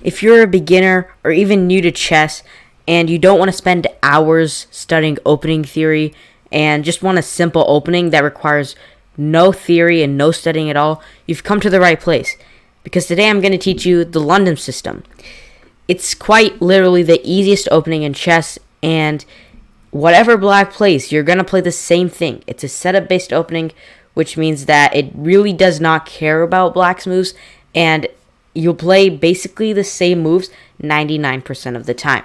if you're a beginner or even new to chess and you don't want to spend hours studying opening theory and just want a simple opening that requires no theory and no studying at all, you've come to the right place. Because today I'm going to teach you the London system. It's quite literally the easiest opening in chess, and whatever black plays, you're going to play the same thing. It's a setup-based opening, which means that it really does not care about black's moves, and you'll play basically the same moves 99% of the time.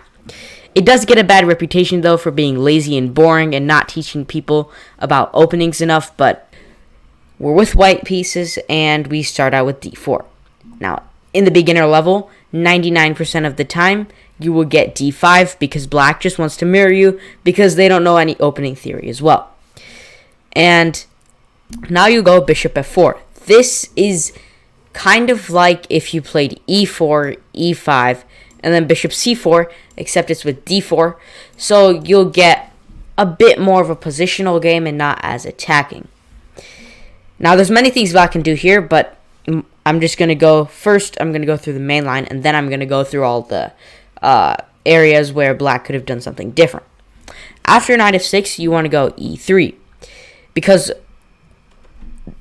It does get a bad reputation, though, for being lazy and boring and not teaching people about openings enough, but we're with white pieces, and we start out with d4. Now, in the beginner level, 99% of the time, you will get d5 because black just wants to mirror you because they don't know any opening theory as well. And now you go bishop f4. This is kind of like if you played e4, e5, and then bishop c4, except it's with d4. So you'll get a bit more of a positional game and not as attacking. Now, there's many things black can do here, but I'm just going to go first. I'm going to go through the main line, and then I'm going to go through all the areas where black could have done something different. After knight f6, you want to go e3, because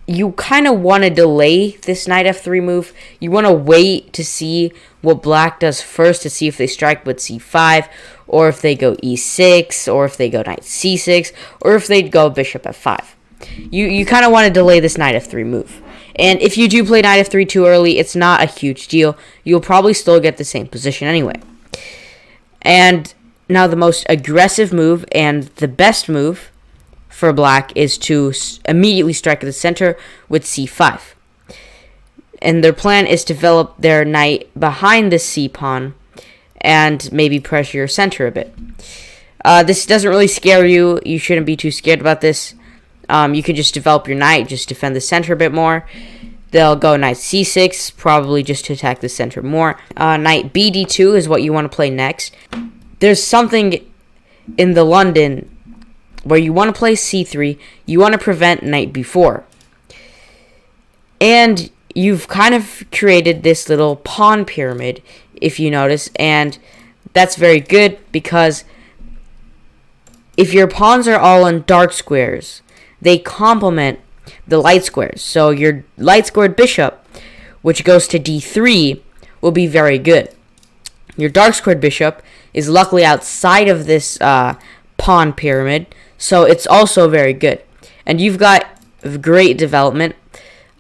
you kind of want to delay this knight f3 move. You want to wait to see what black does first, to see if they strike with c5, or if they go e6, or if they go knight c6, or if they go bishop f5. You kind of want to delay this knight f3 move. And if you do play knight f3 too early, it's not a huge deal. You'll probably still get the same position anyway. And now the most aggressive move and the best move for black is to immediately strike at the center with c5. And their plan is to develop their knight behind the c-pawn and maybe pressure your center a bit. This doesn't really scare you. You shouldn't be too scared about this. You can just develop your knight, just defend the center a bit more. They'll go knight c6, probably just to attack the center more. Knight bd2 is what you want to play next. There's something in the London where you want to play c3. You want to prevent knight b4. And you've kind of created this little pawn pyramid, if you notice. And that's very good because if your pawns are all in dark squares, they complement the light squares. So your light squared bishop, which goes to d3, will be very good. Your dark squared bishop is luckily outside of this pawn pyramid, so it's also very good. And you've got great development.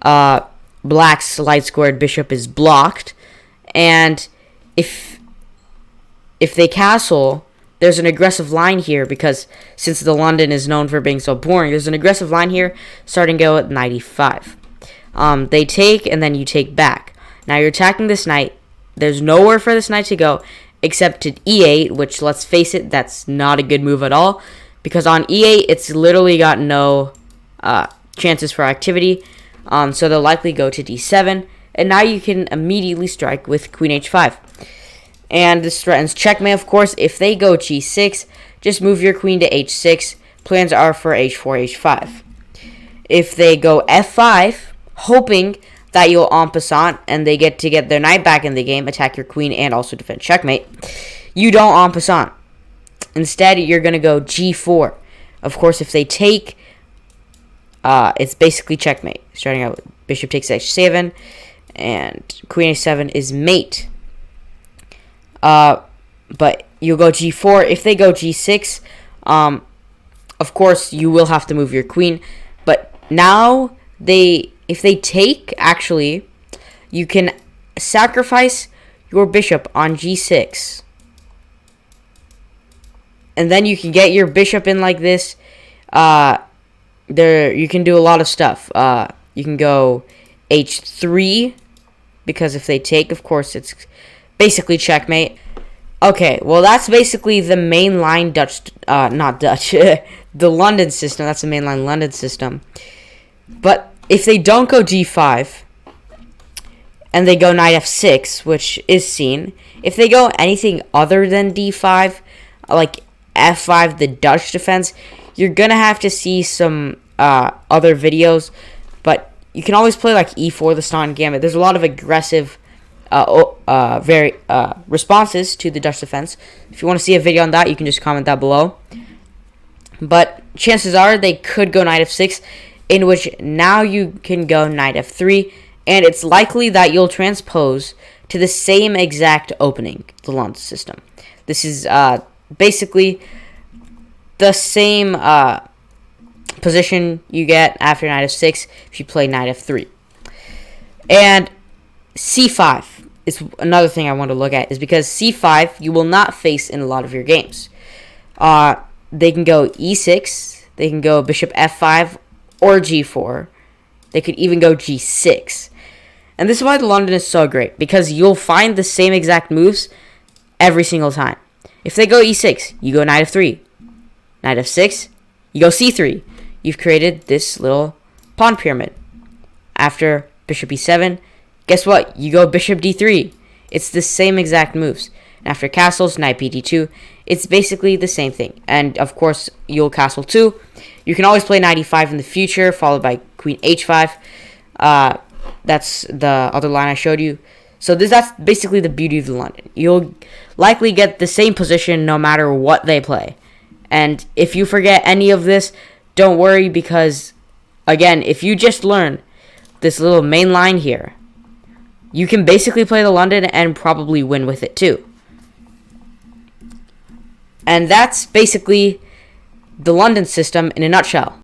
Black's light squared bishop is blocked, and if they castle, there's an aggressive line here, because since the London is known for being so boring, there's an aggressive line here starting to go at knight e5. They take, and then you take back. Now you're attacking this knight. There's nowhere for this knight to go except to e8, which, let's face it, that's not a good move at all, because on e8, it's literally got no chances for activity. So they'll likely go to d7, and now you can immediately strike with queen h5. And this threatens checkmate, of course. If they go g6, just move your queen to h6. Plans are for h4, h5. If they go f5, hoping that you'll en passant and they get to get their knight back in the game, attack your queen, and also defend checkmate, you don't en passant. Instead, you're going to go g4. Of course, if they take, it's basically checkmate. Starting out with bishop takes h7, and queen h7 is mate. But you'll go g4. If they go g6, of course, you will have to move your queen. But now, if they take, actually, you can sacrifice your bishop on g6. And then you can get your bishop in like this. You can do a lot of stuff. You can go h3, because if they take, of course, it's basically checkmate. Okay, well, that's basically the mainline the London system. That's the mainline London system. But if they don't go g5, and they go knight f6, which is seen, if they go anything other than d5, like f5, the Dutch defense, you're going to have to see some other videos. But you can always play like e4, the Staunton Gambit. There's a lot of aggressive responses to the Dutch defense. If you want to see a video on that, you can just comment that below. But chances are they could go knight f6, in which now you can go knight f3, and it's likely that you'll transpose to the same exact opening, the London system. This is basically the same position you get after knight f6 if you play knight f3. And c5 is another thing I want to look at, is because c5 you will not face in a lot of your games. They can go e6, they can go bishop f5 or g4. They could even go g6. And this is why the London is so great, because you'll find the same exact moves every single time. If they go e6, you go knight f3. Knight f6, you go c3. You've created this little pawn pyramid. After bishop e7, guess what? You go bishop d3. It's the same exact moves. And after castles, knight bd2, it's basically the same thing. And of course, you'll castle too. You can always play knight e5 in the future, followed by queen h5. That's the other line I showed you. So that's basically the beauty of the London. You'll likely get the same position no matter what they play. And if you forget any of this, don't worry, because, again, if you just learn this little main line here, you can basically play the London and probably win with it too. And that's basically the London system in a nutshell.